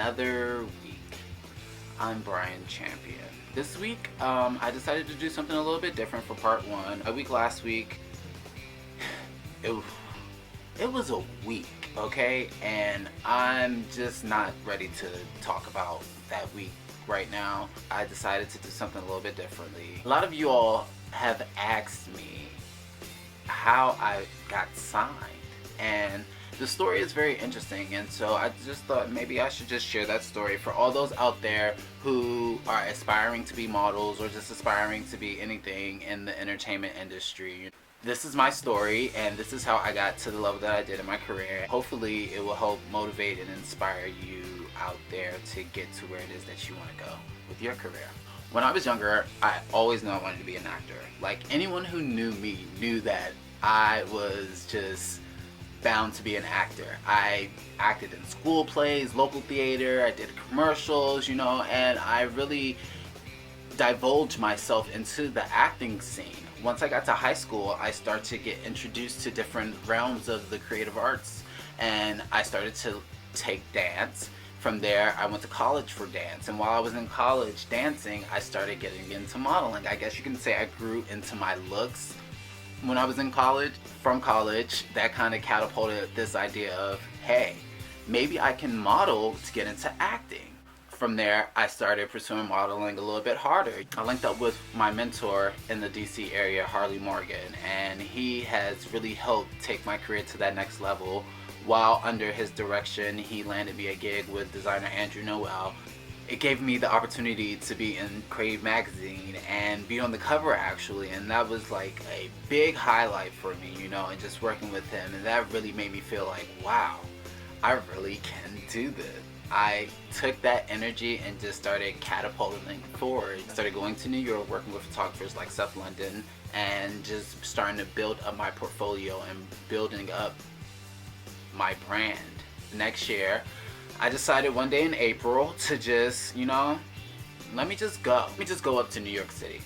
another week. I'm Brian Champion. This week, I decided to do something a little bit different for part one. A week last week, it was a week, okay? And I'm just not ready to talk about that week right now. I decided to do something a little bit differently. A lot of you all have asked me how I got signed, and the story is very interesting, and so I just thought maybe I should just share that story for all those out there who are aspiring to be models or just aspiring to be anything in the entertainment industry. This is my story, and this is how I got to the level that I did in my career. Hopefully it will help motivate and inspire you out there to get to where it is that you want to go with your career. When I was younger, I always knew I wanted to be an actor. Like, anyone who knew me knew that I was just bound to be an actor. I acted in school plays, local theater, I did commercials, and I really divulged myself into the acting scene. Once I got to high school, I started to get introduced to different realms of the creative arts, and I started to take dance. From there, I went to college for dance, and while I was in college dancing, I started getting into modeling. I guess you can say I grew into my looks when I was in college. From college, that kind of catapulted this idea of, hey, maybe I can model to get into acting. From there, I started pursuing modeling a little bit harder. I linked up with my mentor in the DC area, Harley Morgan, and he has really helped take my career to that next level. While under his direction, he landed me a gig with designer Andrew Noel. It gave me the opportunity to be in Crave magazine and be on the cover, actually, and that was like a big highlight for me, and just working with him, and that really made me feel like, wow, I really can do this. I took that energy and just started catapulting forward. Started going to New York, working with photographers like Seth London, and just starting to build up my portfolio and building up my brand. Next year, I decided one day in April to just, let me just go. Let me just go up to New York City.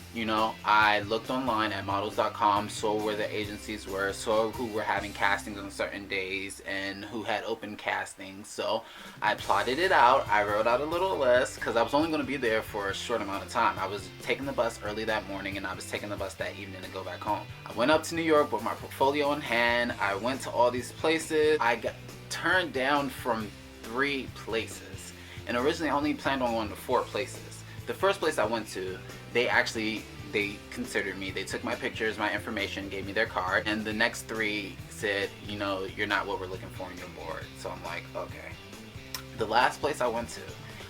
I looked online at models.com, saw where the agencies were, saw who were having castings on certain days and who had open castings. So I plotted it out. I wrote out a little list because I was only going to be there for a short amount of time. I was taking the bus early that morning and I was taking the bus that evening to go back home. I went up to New York with my portfolio in hand. I went to all these places. I got turned down from 3 places, and originally I only planned on going to 4 places. The first place I went to, they considered me. They took my pictures, my information, gave me their card, and the next 3 said, you're not what we're looking for on your board. So I'm like, okay. The last place I went to,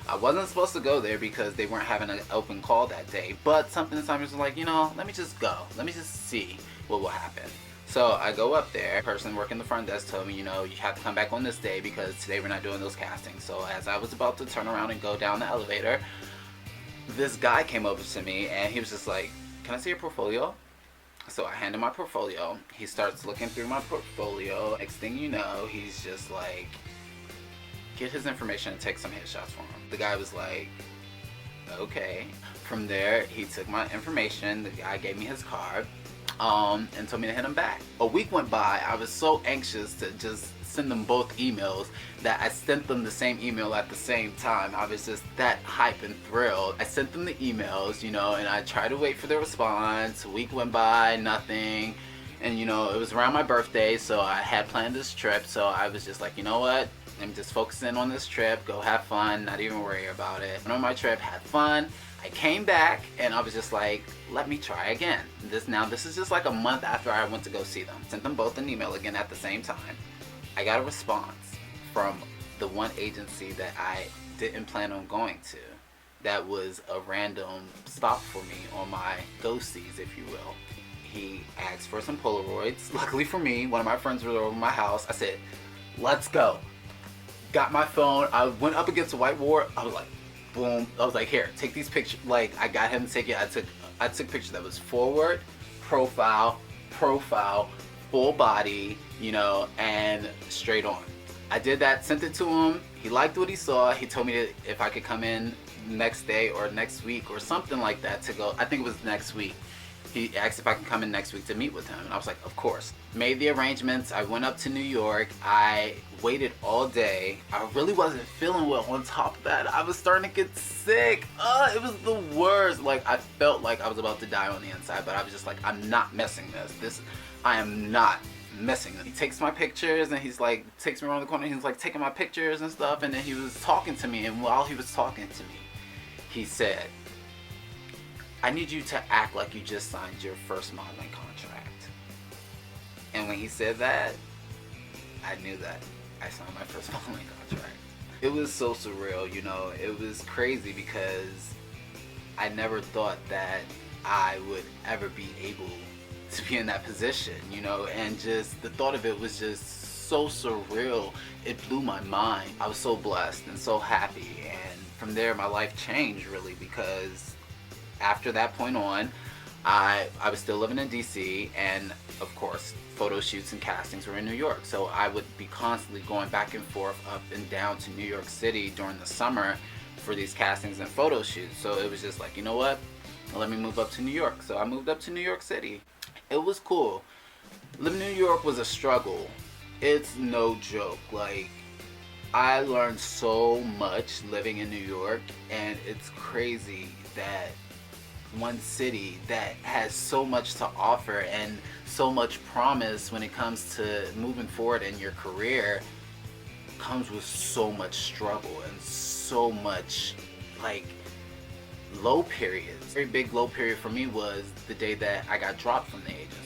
I wasn't supposed to go there because they weren't having an open call that day, but something inside me was like, let me just go. Let me just see what will happen. So I go up there. The person working the front desk told me, you have to come back on this day because today we're not doing those castings. So as I was about to turn around and go down the elevator, this guy came over to me and he was just like, can I see your portfolio? So I handed my portfolio. He starts looking through my portfolio. Next thing you know, he's just like, get his information and take some headshots for him. The guy was like, okay. From there, he took my information. The guy gave me his card. And told me to hit him back. A week went by. I was so anxious to just send them both emails that I sent them the same email at the same time. I was just that hype and thrilled. I sent them the emails, and I tried to wait for their response. A week went by, nothing. And it was around my birthday, so I had planned this trip. So I was just like, you know what? I'm just focusing on this trip. Go have fun, not even worry about it. Went on my trip, had fun. I came back and I was just like, let me try again. This is just like a month after I went to go see them. Sent them both an email again at the same time. I got a response from the one agency that I didn't plan on going to. That was a random stop for me on my go-sees, if you will. He asked for some Polaroids. Luckily for me, one of my friends was over my house. I said, let's go. Got my phone. I went up against a whiteboard. I was like, boom. I was like, here, take these pictures. Like, I got him to take it. I took pictures that was forward, profile, full body, and straight on. I did that, sent it to him. He liked what he saw. He told me that if I could come in next day or next week or something like that to go. I think it was next week. He asked if I can come in next week to meet with him, and I was like, of course. Made the arrangements. I went up to New York. I waited all day. I really wasn't feeling well. On top of that, I was starting to get sick. It was the worst. Like, I felt like I was about to die on the inside, but I was just like, I'm not missing this. I am not missing it. He takes my pictures, and he's like, takes me around the corner. He's like taking my pictures and stuff, and then he was talking to me, and while he was talking to me, he said, I need you to act like you just signed your first modeling contract. And when he said that, I knew that I signed my first modeling contract. It was so surreal, you know. It was crazy because I never thought that I would ever be able to be in that position, you know, and just the thought of it was just so surreal. It blew my mind. I was so blessed and so happy, and from there my life changed really, because after that point on, I was still living in DC, and of course photo shoots and castings were in New York, so I would be constantly going back and forth up and down to New York City during the summer for these castings and photo shoots. So it was just like, you know what, let me move up to New York. So I moved up to New York City. It was cool. Living in New York was a struggle. It's no joke. Like, I learned so much living in New York, and it's crazy that one city that has so much to offer and so much promise when it comes to moving forward in your career comes with so much struggle and so much like low periods. A very big low period for me was the day that I got dropped from the agency.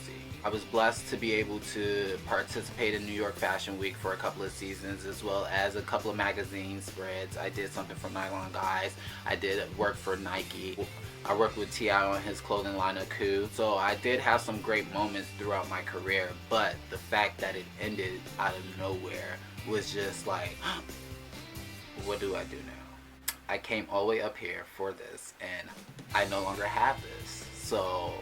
I was blessed to be able to participate in New York Fashion Week for a couple of seasons, as well as a couple of magazine spreads. I did something for Nylon Guys. I did work for Nike. I worked with T.I. on his clothing line Coup. So I did have some great moments throughout my career, but the fact that it ended out of nowhere was just like, what do I do now? I came all the way up here for this, and I no longer have this. So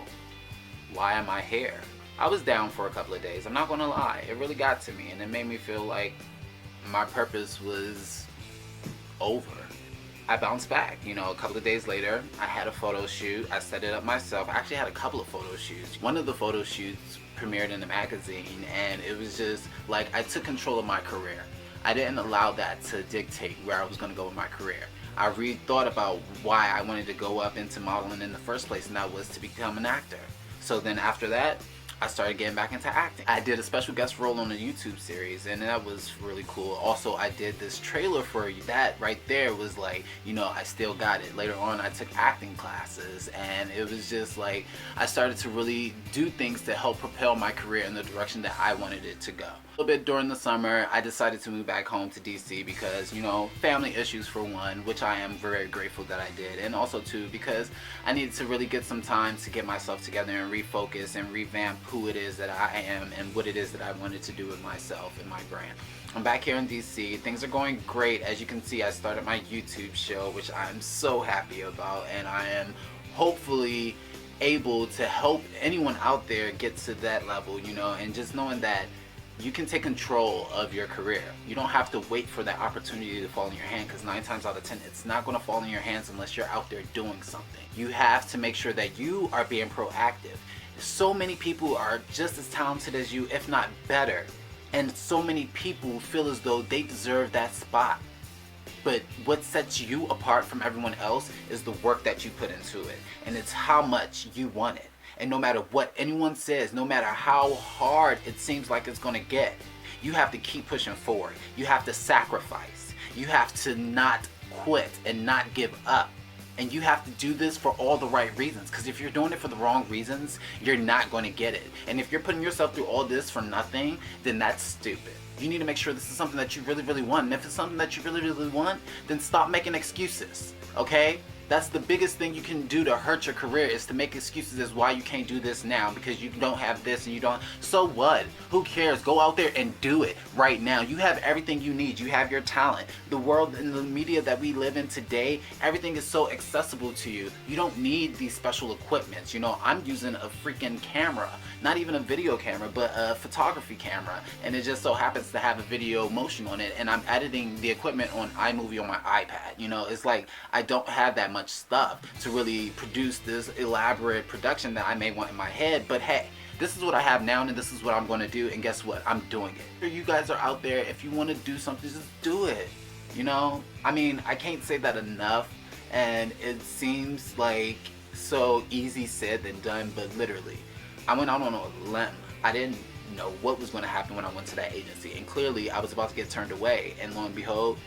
why am I here? I was down for a couple of days. I'm not gonna lie. It really got to me, and it made me feel like my purpose was over. I bounced back. You know, a couple of days later, I had a photo shoot. I set it up myself. I actually had a couple of photo shoots. One of the photo shoots premiered in a magazine, and it was just like I took control of my career. I didn't allow that to dictate where I was gonna go with my career. I rethought about why I wanted to go up into modeling in the first place, and that was to become an actor. So then after that, I started getting back into acting. I did a special guest role on a YouTube series, and that was really cool. Also, I did this trailer for you. That right there was like, you know, I still got it. Later on, I took acting classes, and it was just like, I started to really do things to help propel my career in the direction that I wanted it to go. A little bit during the summer, I decided to move back home to DC because, you know, family issues for one, which I am very grateful that I did, and also two, because I needed to really get some time to get myself together and refocus and revamp who it is that I am and what it is that I wanted to do with myself and my brand. I'm back here in DC. Things are going great. As you can see, I started my YouTube show, which I'm so happy about, and I am hopefully able to help anyone out there get to that level, you know, and just knowing that you can take control of your career. You don't have to wait for that opportunity to fall in your hand, because 9 times out of 10 it's not going to fall in your hands unless you're out there doing something. You have to make sure that you are being proactive. So many people are just as talented as you, if not better, and so many people feel as though they deserve that spot. But what sets you apart from everyone else is the work that you put into it, and it's how much you want it. And no matter what anyone says, no matter how hard it seems like it's gonna get, you have to keep pushing forward. You have to sacrifice. You have to not quit and not give up. And you have to do this for all the right reasons, because if you're doing it for the wrong reasons, you're not going to get it. And if you're putting yourself through all this for nothing, then that's stupid. You need to make sure this is something that you really, really want. And if it's something that you really, really want, then stop making excuses, okay? That's the biggest thing you can do to hurt your career, is to make excuses as why you can't do this now because you don't have this and you don't. So what? Who cares? Go out there and do it right now. You have everything you need. You have your talent. The world and the media that we live in today, everything is so accessible to you. You don't need these special equipments. You know, I'm using a freaking camera, not even a video camera, but a photography camera, and it just so happens to have a video motion on it, and I'm editing the equipment on iMovie on my iPad. You know, it's like I don't have that much much stuff to really produce this elaborate production that I may want in my head. But hey, this is what I have now, and this is what I'm going to do, and guess what? I'm doing it. You guys are out there, if you want to do something, just do it. You know, I mean, I can't say that enough, and it seems like so easy said than done, but literally, I went out on a limb. I didn't know what was going to happen when I went to that agency, and clearly I was about to get turned away, and lo and behold,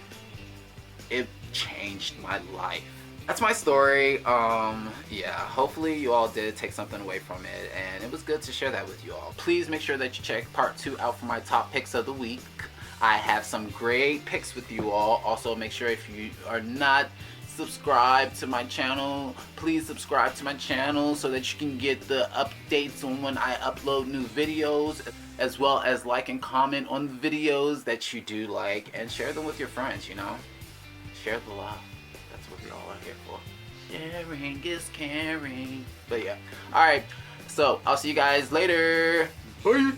it changed my life. That's my story. Yeah, hopefully you all did take something away from it, and it was good to share that with you all. Please make sure that you check part 2 out for my top picks of the week. I have some great picks with you all. Also, make sure if you are not subscribed to my channel, please subscribe to my channel so that you can get the updates on when I upload new videos, as well as like and comment on the videos that you do like, and share them with your friends, you know? Share the love. That's what we all are here for. Sharing is caring. But yeah. Alright. So, I'll see you guys later. Bye.